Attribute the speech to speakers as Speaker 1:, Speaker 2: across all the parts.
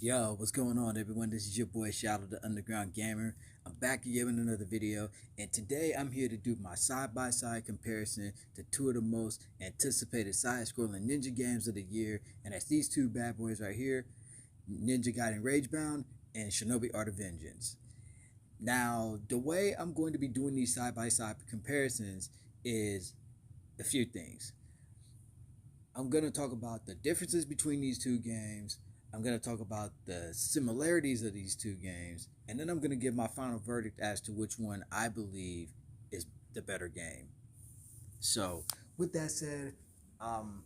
Speaker 1: Yo, what's going on, everyone? This is your boy Shadow the Underground Gamer. I'm back again with another video, and today I'm here to do my side-by-side comparison to two of the most anticipated side-scrolling ninja games of the year, and that's these two bad boys right here, Ninja Gaiden RAGEBOUND and Shinobi Art of Vengeance. Now, the way I'm going to be doing these side-by-side comparisons is a few things. I'm going to talk about the differences between these two games. I'm going to talk about the similarities of these two games. And then I'm going to give my final verdict as to which one I believe is the better game. So, with that said, I'm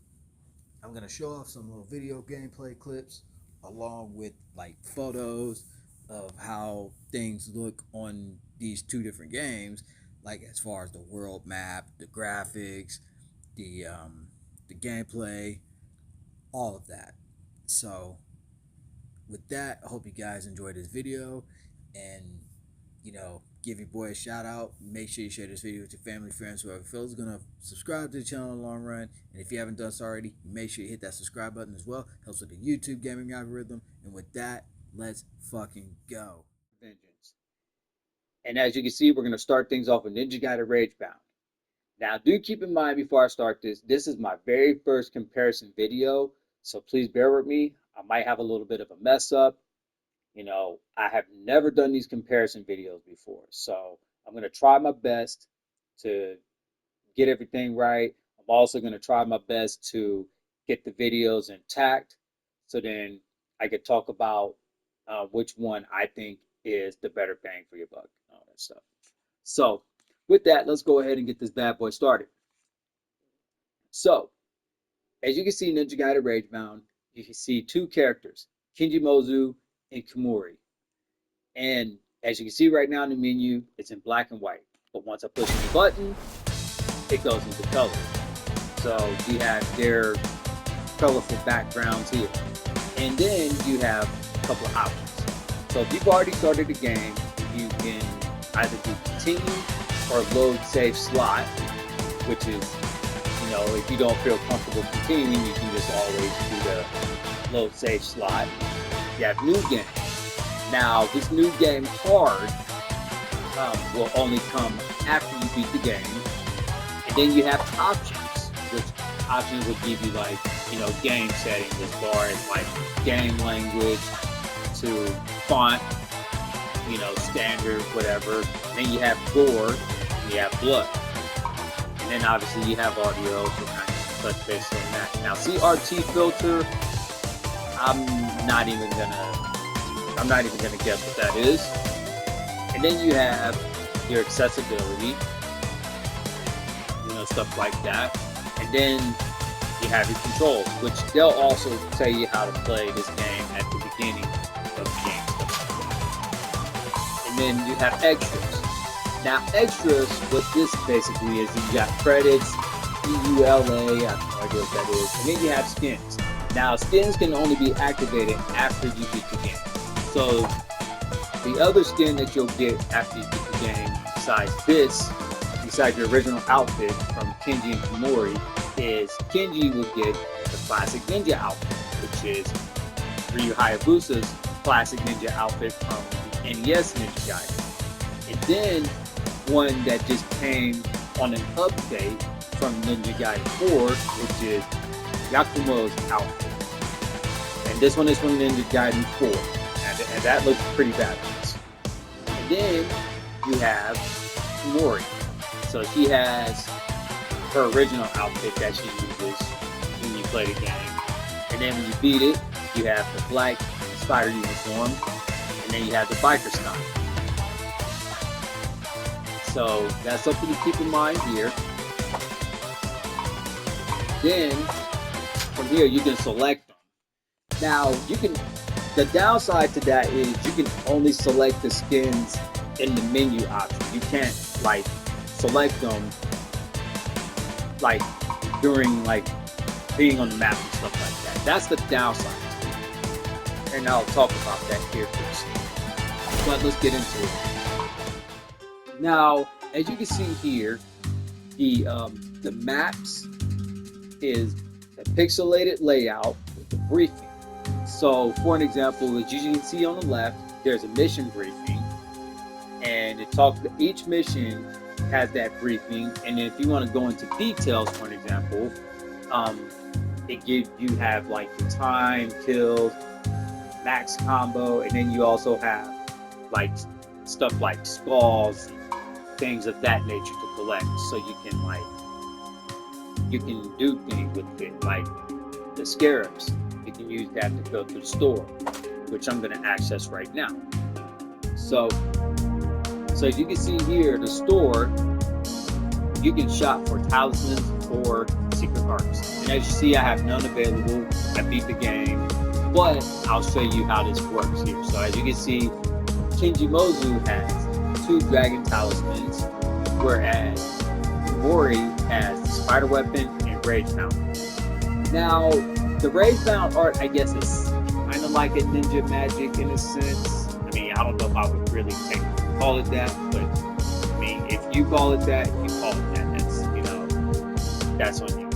Speaker 1: going to show off some little video gameplay clips along with like photos of how things look on these two different games, like as far as the world map, the graphics, the gameplay, all of that. So with that, I hope you guys enjoyed this video, and give your boy a shout out. Make sure you share this video with your family, friends, whoever feels gonna subscribe to the channel in the long run. And if you haven't done so already, make sure you hit that subscribe button as well. Helps with the YouTube gaming algorithm. And with that, let's fucking go.
Speaker 2: Vengeance. And as you can see, we're going to start things off with Ninja Gaiden RAGEBOUND. Now, do keep in mind before I start this is my very first comparison video, so please bear with me. I might have a little bit of a mess up. I have never done these comparison videos before, so I'm going to try my best to get everything right. I'm also going to try my best to get the videos intact, so then I could talk about which one I think is the better bang for your buck and all that stuff. So with that, let's go ahead and get this bad boy started. So as you can see, Ninja Gaiden RAGEBOUND, you can see two characters, Kenji Mozu and Kimura. And as you can see right now in the menu, it's in black and white. But once I push the button, it goes into color. So you have their colorful backgrounds here. And then you have a couple of options. So if you've already started the game, you can either do continue or load save slot, which is, if you don't feel comfortable continuing, you can just always do the load save slot. You have new game. Now, this new game hard will only come after you beat the game. And then you have options, which options will give you game settings as far as game language to font, standard, whatever. And then you have gore, and you have blood. And then obviously you have audio, so kind of touch base on that. Now CRT filter, I'm not even gonna guess what that is. And then you have your accessibility, stuff like that. And then you have your controls, which they'll also tell you how to play this game at the beginning of the game. And then you have extras. Now extras, what this basically is, you got credits, EULA, I have no idea what that is, and then you have skins. Now skins can only be activated after you beat the game. So the other skin that you'll get after you beat the game, besides your original outfit from Kenji and Kimura, is Kenji will get the classic ninja outfit, which is Ryu Hayabusa's classic ninja outfit from the NES Ninja Gaiden. And then one that just came on an update from Ninja Gaiden 4, which is Yakumo's outfit. And this one is from Ninja Gaiden 4. And that looks pretty badass. And then you have Kimura. So she has her original outfit that she uses when you play the game. And then when you beat it, you have the black spider uniform, and then you have the biker style. So that's something to keep in mind here. Then from here you can select them. Now the downside to that is you can only select the skins in the menu option. You can't select them during being on the map and stuff like that. That's the downside to it. And I'll talk about that here first. But let's get into it. Now, as you can see here, the maps is a pixelated layout with the briefing. So for an example, as you can see on the left, there's a mission briefing, and it talks, each mission has that briefing. And if you want to go into details, for an example, it gives you have like the time, kills, max combo, and then you also have like stuff like skulls, things of that nature to collect, so you can do things with it, like the scarabs. You can use that to go to the store, which I'm going to access right now. So as you can see here, the store, you can shop for talismans or secret hearts. And as you see, I have none available. I beat the game, but I'll show you how this works here. So as you can see, Kinjimozu has 2 dragon talismans, whereas Mori has the spider weapon and RAGEBOUND. Now, the RAGEBOUND art, I guess, is kind of like a ninja magic in a sense. I mean, I don't know if I would really call it that, but I mean, if you call it that, you call it that. That's on you.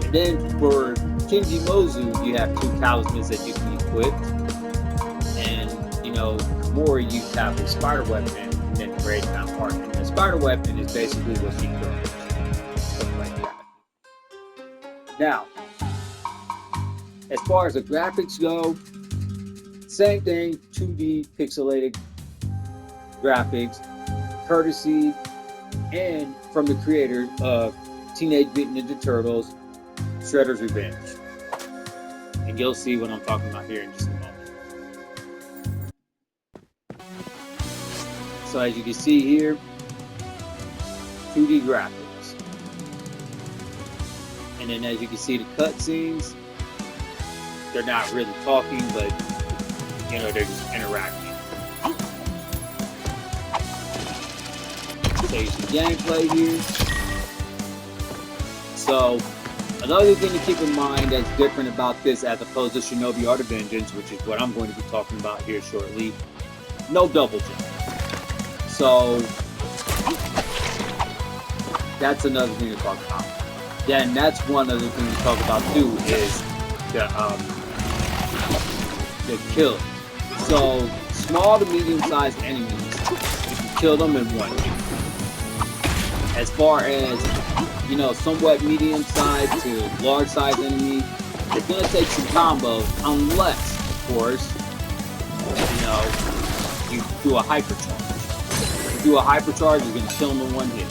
Speaker 2: And then for Kinjimozu, you have 2 talismans that you can equip, and Mori, you have the spider weapon and then the RAGEBOUND art. And the spider weapon is basically what she throws, stuff like that. Now, as far as the graphics go, same thing, 2D pixelated graphics, courtesy and from the creators of Teenage Mutant Ninja Turtles, Shredder's Revenge. And you'll see what I'm talking about here in just a moment. So as you can see here, 2D graphics. And then as you can see the cutscenes, they're not really talking, but they're just interacting. So you see gameplay here. So another thing to keep in mind that's different about this as opposed to Shinobi Art of Vengeance, which is what I'm going to be talking about here shortly, no double jump. So that's another thing to talk about. Then that's one other thing to talk about too is the kill. So small to medium-sized enemies, you can kill them in one hit. As far as somewhat medium-sized to large-sized enemies, it's gonna take some combos, unless, of course, you do a hypercharge. If you do a hypercharge, you're gonna kill them in one hit.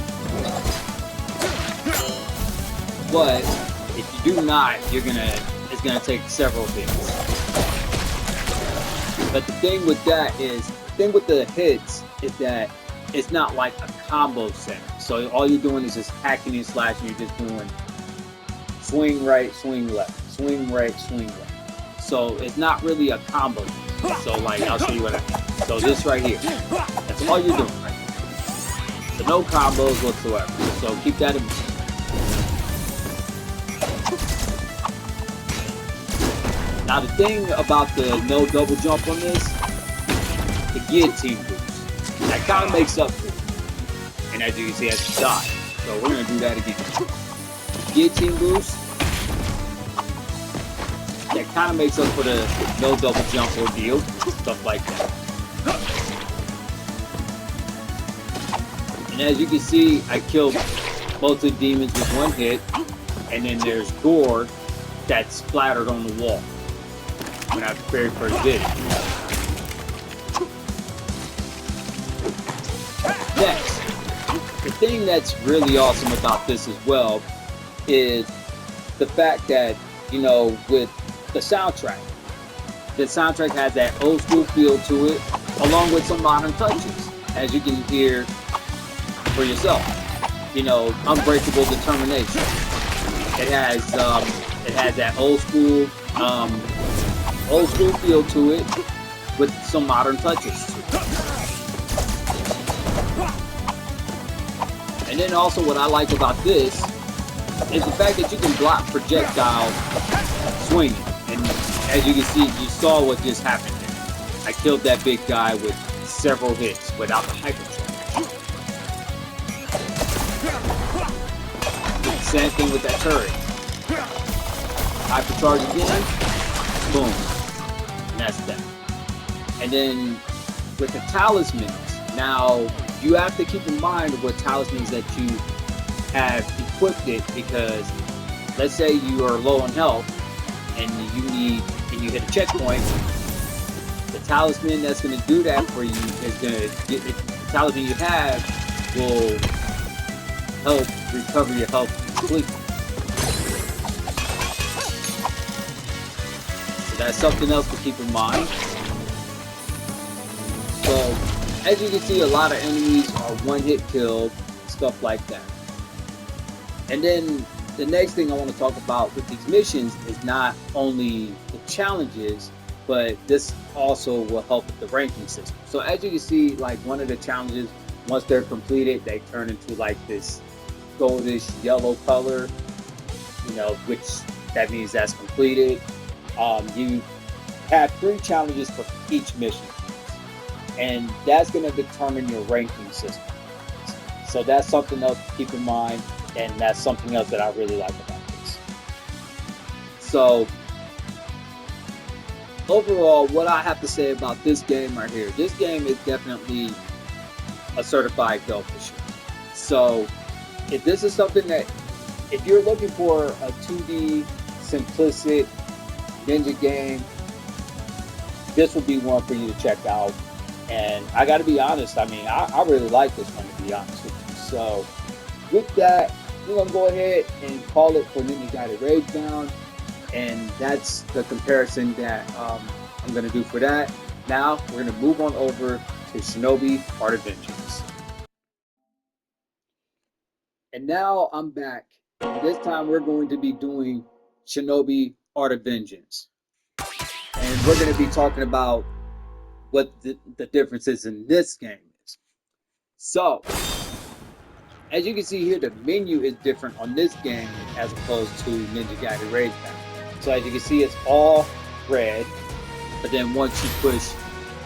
Speaker 2: But if you do not, it's gonna take several hits. But the thing with the hits is that it's not like a combo set. So all you're doing is just hacking and slashing. You're just doing swing right, swing left, swing right, swing left. So it's not really a combo. So I'll show you what I mean. So this right here, that's all you're doing right here. So no combos whatsoever. So keep that in mind. Now the thing about the no double jump on this, the guillotine boost. That kind of makes up for it. And as you can see, it's shot. So we're going to do that again. Guillotine boost. That kind of makes up for the no double jump ordeal. Stuff like that. And as you can see, I killed both the demons with one hit. And then there's gore that's splattered on the wall when I very first did it. Next, the thing that's really awesome about this as well is the fact that, with the soundtrack has that old school feel to it, along with some modern touches, as you can hear for yourself. Unbreakable determination. It has that old school feel to it with some modern touches. And then also what I like about this is the fact that you can block projectiles swinging. And as you can see, you saw what just happened there. I killed that big guy with several hits without the hypercharge. Same thing with that turret. Hypercharge again, boom, and that's that. And then with the talismans, now you have to keep in mind what talismans that you have equipped it, because let's say you are low on health and you hit a checkpoint, the talisman that's going to do that for you is going to get the talisman you have will help recover your health completely. So that's something else to keep in mind. So as you can see, a lot of enemies are one-hit kill, stuff like that. And then the next thing I want to talk about with these missions is not only the challenges, but this also will help with the ranking system. So as you can see, like one of the challenges, once they're completed, they turn into like this goldish yellow color, you know, which that means that's completed. You have 3 challenges for each mission, and that's going to determine your ranking system. So that's something else to keep in mind, and that's something else that I really like about this. So overall, what I have to say about this game right here, this game is definitely a certified go for sure. So if this is something that, if you're looking for a 2D simplistic ninja game, this would be one for you to check out. And I got to be honest, I mean, I really like this one, to be honest with you. So with that, we're going to go ahead and call it for Ninja Gaiden RAGEBOUND. And that's the comparison that I'm going to do for that. Now we're going to move on over to Shinobi Art of Vengeance. And now I'm back. This time we're going to be doing Shinobi Art of Vengeance. And we're going to be talking about what the differences in this game is. So, as you can see here, the menu is different on this game as opposed to Ninja Gaiden RAGEBOUND. So as you can see, it's all red, but then once you push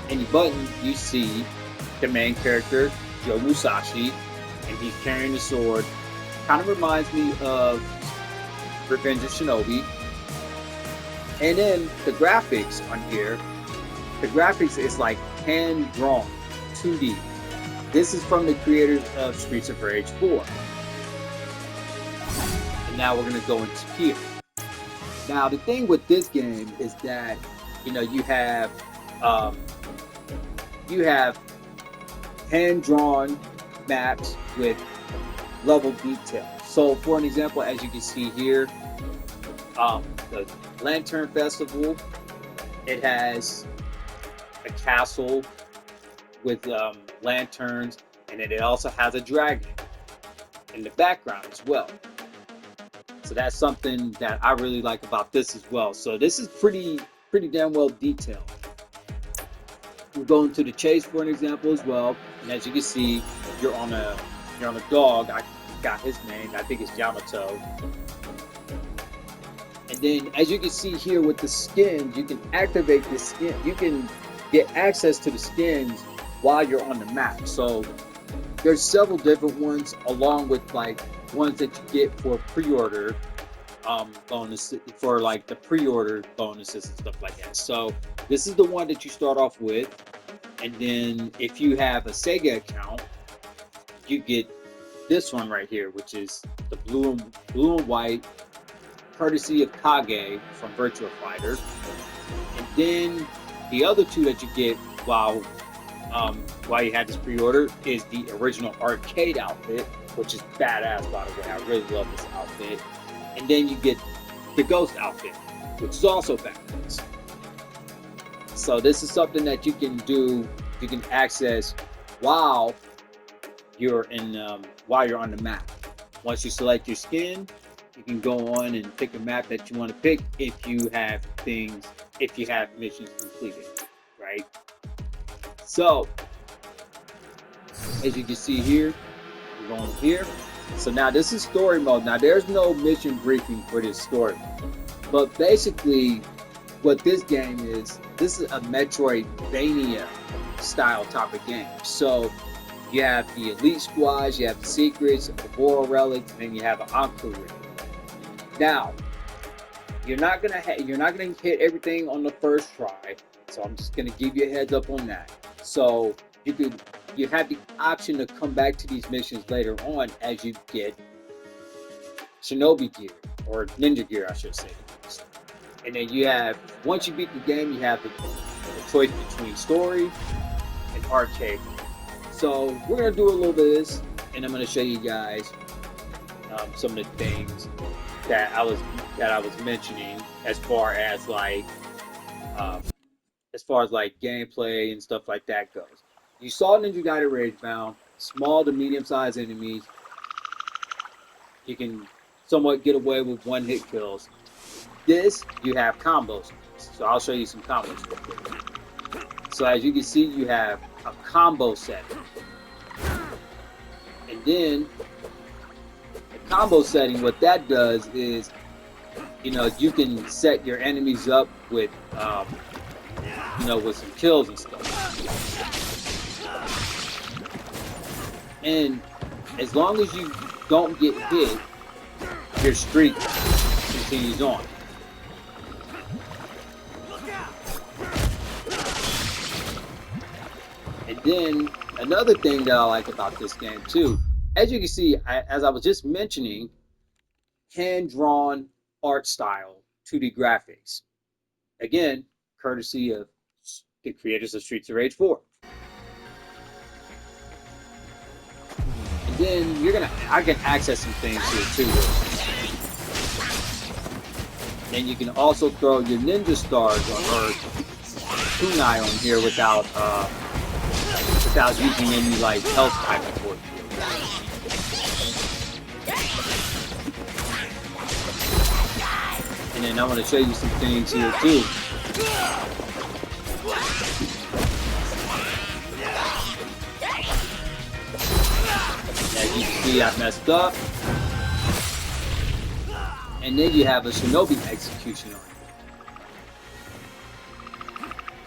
Speaker 2: any button, you see the main character, Joe Musashi, and he's carrying the sword. Kind of reminds me of Revenge of Shinobi. And then the graphics on here, the graphics is like hand-drawn, 2D. This is from the creators of Streets of Rage 4. And now we're going to go into here. Now the thing with this game is that, you know, you have hand-drawn maps with level detail. So for an example, as you can see here, the Lantern Festival, it has a castle with lanterns, and then it also has a dragon in the background as well. So that's something that I really like about this as well. So this is pretty damn well detailed. We're going to the chase for an example as well, and as you can see, you're on a dog. I got his name. I think it's Yamato. And then as you can see here with the skins, you can activate the skin. You can get access to the skins while you're on the map. So there's several different ones, along with like ones that you get for pre-order bonus, for like the pre-order bonuses and stuff like that. So this is the one that you start off with, and then if you have a Sega account, you get this one right here, which is the blue and white, courtesy of Kage from Virtua Fighter. And then the other two that you get while you had this pre-order is the original arcade outfit, which is badass, by the way. I really love this outfit. And then you get the ghost outfit, which is also badass. So this is something that you can do, you can access while you're on the map. Once you select your skin, you can go on and pick a map that you want to pick if you have missions completed, right? So, as you can see here, we're going here. So now this is story mode. Now there's no mission briefing for this story mode. But basically, what this game is, this is a Metroidvania style type of game. So you have the elite squads, you have the secrets, the Boro relics, and then you have an Anku ring. Now, you're not gonna hit everything on the first try. So I'm just gonna give you a heads up on that. So you have the option to come back to these missions later on as you get Shinobi gear or ninja gear, I should say. And then you have, once you beat the game, you have the choice between story and arcade. So we're gonna do a little bit of this, and I'm gonna show you guys some of the things that I was mentioning as far as like gameplay and stuff like that goes. You saw Ninja Gaiden Ragebound, small to medium-sized enemies. You can somewhat get away with one-hit kills. This, you have combos. So I'll show you some combos real quick. So as you can see, you have a combo set. And then the combo setting, what that does is, you can set your enemies up with, with some kills and stuff. And as long as you don't get hit, your streak continues on. And then another thing that I like about this game too, as you can see, as I was just mentioning, hand-drawn art style, 2D graphics. Again, courtesy of the creators of Streets of Rage 4. And then I can access some things here too. And you can also throw your ninja stars or kunai on here without using any like health type support. And then I want to show you some things here too. As you can see, I messed up. And then you have a Shinobi execution on it.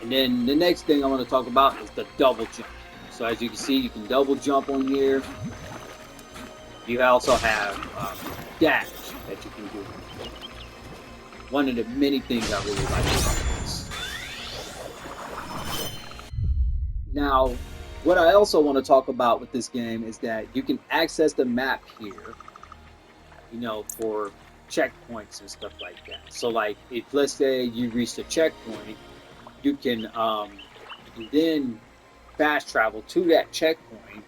Speaker 2: And then the next thing I want to talk about is the double jump. So as you can see, you can double jump on here. You also have dash that you can do. One of the many things I really like about this. Now, what I also want to talk about with this game is that you can access the map here, for checkpoints and stuff like that. So like, if let's say you reach the checkpoint, you can then fast travel to that checkpoint.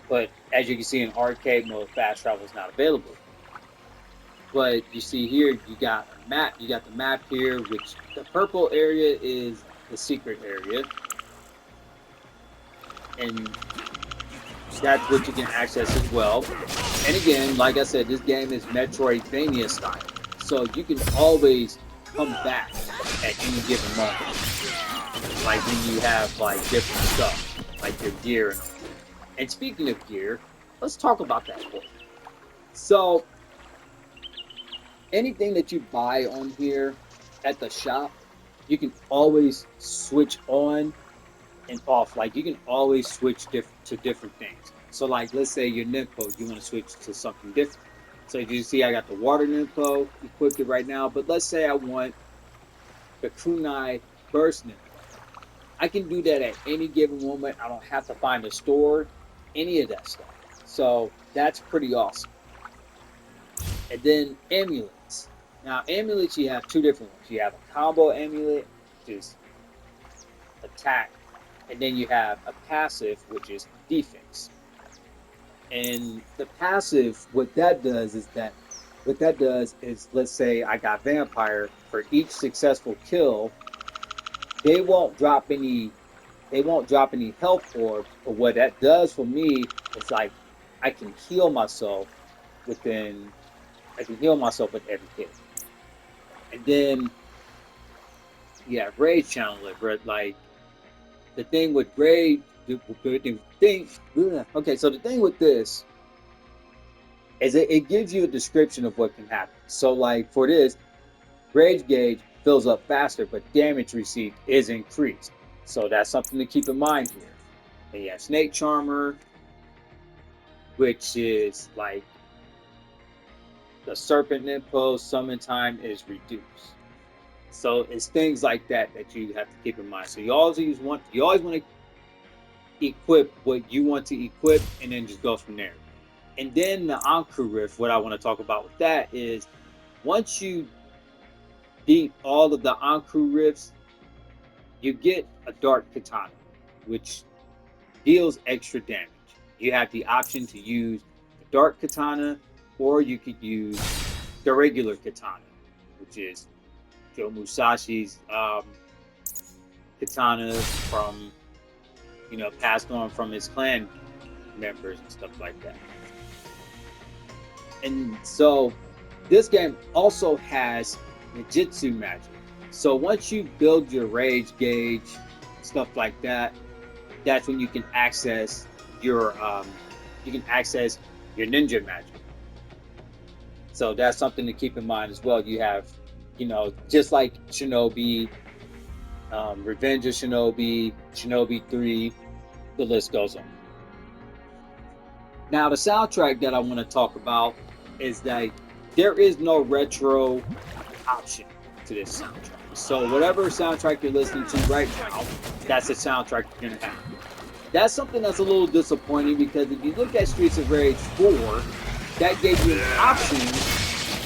Speaker 2: But as you can see in arcade mode, fast travel is not available. But you see here, you got a map. You got the map here, which the purple area is the secret area. And that's what you can access as well. And again, like I said, this game is Metroidvania style. So you can always come back at any given moment. Like when you have like different stuff, like your gear and all. And speaking of gear, let's talk about that for you. So anything that you buy on here at the shop, you can always switch on and off. Like you can always switch to different things. So like, let's say your Nympho, you want to switch to something different. So you see I got the water Nympho equipped right now, but let's say I want the kunai burst Nympho. I can do that at any given moment. I don't have to find a store, any of that stuff. So that's pretty awesome. And then amulets. Now amulets, you have two different ones. You have a combo amulet, which is attack, and then you have a passive, which is defense. And the passive, what that does is, let's say I got vampire, for each successful kill, they won't drop any health orbs, but what that does for me is like I can heal myself with every hit. And then you have rage channeler, but like the thing with rage, okay, so the thing with this is it gives you a description of what can happen. So like for this, rage gauge fills up faster, but damage received is increased. So that's something to keep in mind here. And you have snake charmer, which is like the serpent info summon time is reduced. So it's things like that that you have to keep in mind. So you always want to equip what you want to equip, and then just go from there. And then the Anku Rift, what I want to talk about with that is once you beat all of the Anku Rifts, you get a Dark Katana, which deals extra damage. You have the option to use the Dark Katana, or you could use the regular Katana, which is Joe Musashi's katana from, passed on from his clan members and stuff like that. And so this game also has ninjutsu magic. So once you build your rage gauge, stuff like that, that's when you can access your ninja magic. So that's something to keep in mind as well. You have, just like Shinobi, Revenge of Shinobi, Shinobi 3, the list goes on. Now the soundtrack that I want to talk about is that there is no retro option to this soundtrack. So whatever soundtrack you're listening to right now, that's the soundtrack you're gonna have. That's something that's a little disappointing, because if you look at Streets of Rage 4, that gave you an option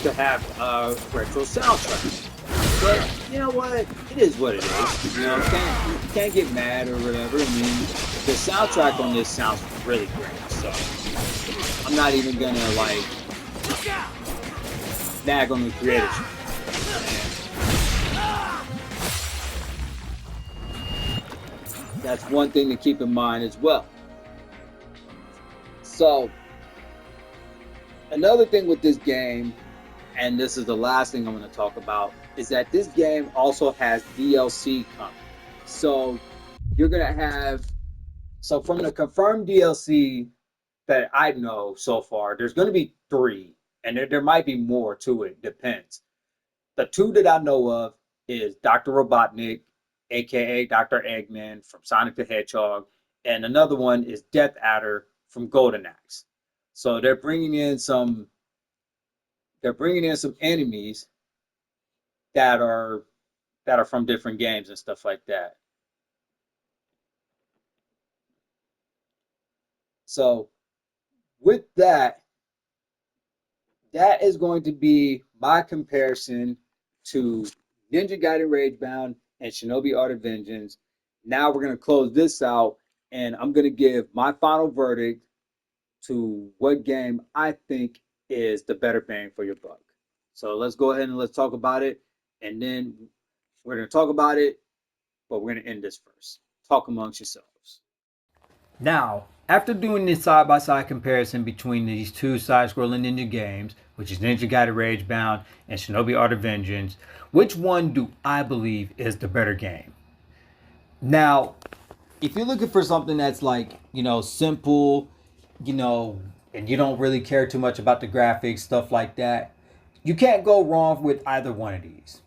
Speaker 2: to have a retro soundtrack. But you know what? It is what it is. You can't get mad or whatever. I mean, the soundtrack on this sounds really great. So I'm not even gonna nag on the creators. That's one thing to keep in mind as well. So another thing with this game, and this is the last thing I'm going to talk about, is that this game also has DLC coming. So you're going to have, so from the confirmed DLC that I know so far, there's going to be 3, and there might be more to it, depends. The 2 that I know of is Dr. Robotnik, aka Dr. Eggman from Sonic the Hedgehog, and another one is Death Adder from Golden Axe. So they're bringing in some enemies that are from different games and stuff like that. So with that is going to be my comparison to Ninja Gaiden Ragebound and Shinobi Art of Vengeance. Now we're going to close this out, and I'm going to give my final verdict to what game I think is the better bang for your buck. So let's go ahead and let's talk about it, and then we're going to talk about it, but we're going to end this first. Talk amongst yourselves.
Speaker 1: Now, after doing this side-by-side comparison between these two side-scrolling ninja games, which is Ninja Gaiden Ragebound and Shinobi Art of Vengeance, which one do I believe is the better game? Now, if you're looking for something that's simple, and you don't really care too much about the graphics, stuff like that, you can't go wrong with either one of these.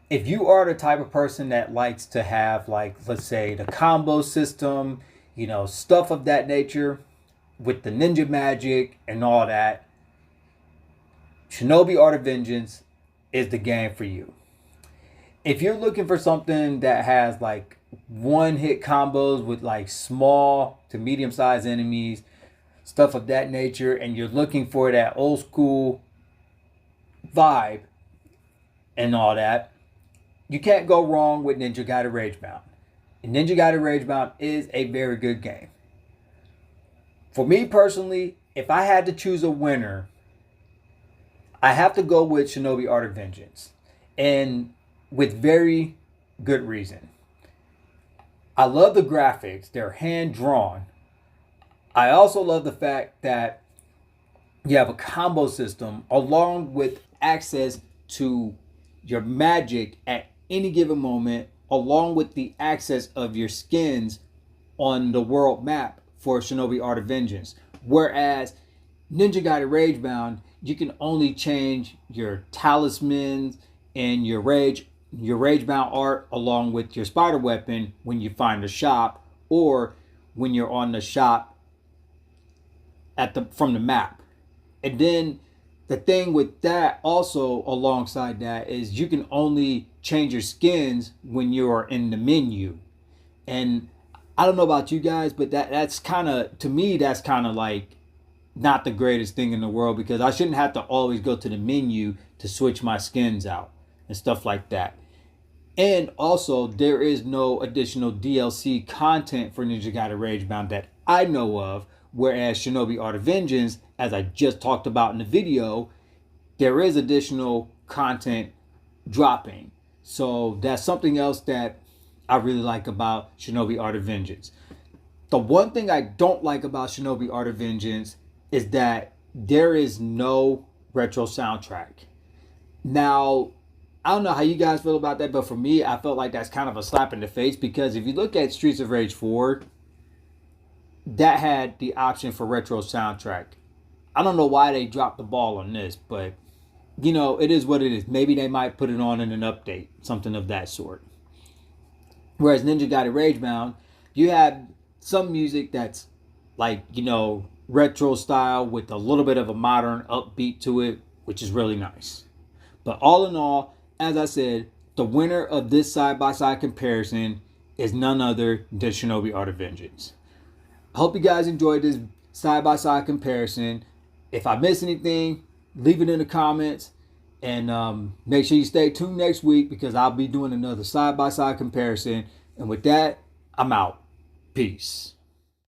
Speaker 1: If you are the type of person that likes to have, let's say, the combo system, stuff of that nature, with the ninja magic and all that, Shinobi Art of Vengeance is the game for you. If you're looking for something that has one-hit combos with small to medium-sized enemies, stuff of that nature, and you're looking for that old school vibe and all that, you can't go wrong with Ninja Gaiden Ragebound. And Ninja Gaiden Ragebound is a very good game. For me personally, if I had to choose a winner, I have to go with Shinobi Art of Vengeance. And with very good reason. I love the graphics. They're hand-drawn. I also love the fact that you have a combo system along with access to your magic at any given moment, along with the access of your skins on the world map for Shinobi Art of Vengeance. Whereas Ninja Gaiden Ragebound, you can only change your talismans and your Ragebound art along with your spider weapon when you find the shop, or when you're on the shop from the map. And then the thing with that also alongside that is you can only change your skins when you're in the menu. And I don't know about you guys, but that's kind of, to me, that's kind of like not the greatest thing in the world, because I shouldn't have to always go to the menu to switch my skins out and stuff like that. And also, there is no additional DLC content for Ninja Gaiden Ragebound that I know of. Whereas Shinobi Art of Vengeance, as I just talked about in the video, there is additional content dropping. So that's something else that I really like about Shinobi Art of Vengeance. The one thing I don't like about Shinobi Art of Vengeance is that there is no retro soundtrack. Now, I don't know how you guys feel about that, but for me, I felt like that's kind of a slap in the face, because if you look at Streets of Rage 4, that had the option for retro soundtrack. I don't know why they dropped the ball on this, but you know, it is what it is. Maybe they might put it on in an update, something of that sort. Whereas Ninja Gaiden Ragebound, you have some music that's like, you know, retro style with a little bit of a modern upbeat to it, which is really nice. But all in all, as I said, the winner of this side-by-side comparison is none other than Shinobi Art of Vengeance. I hope you guys enjoyed this side-by-side comparison. If I missed anything, leave it in the comments. And make sure you stay tuned next week, because I'll be doing another side-by-side comparison. And with that, I'm out. Peace.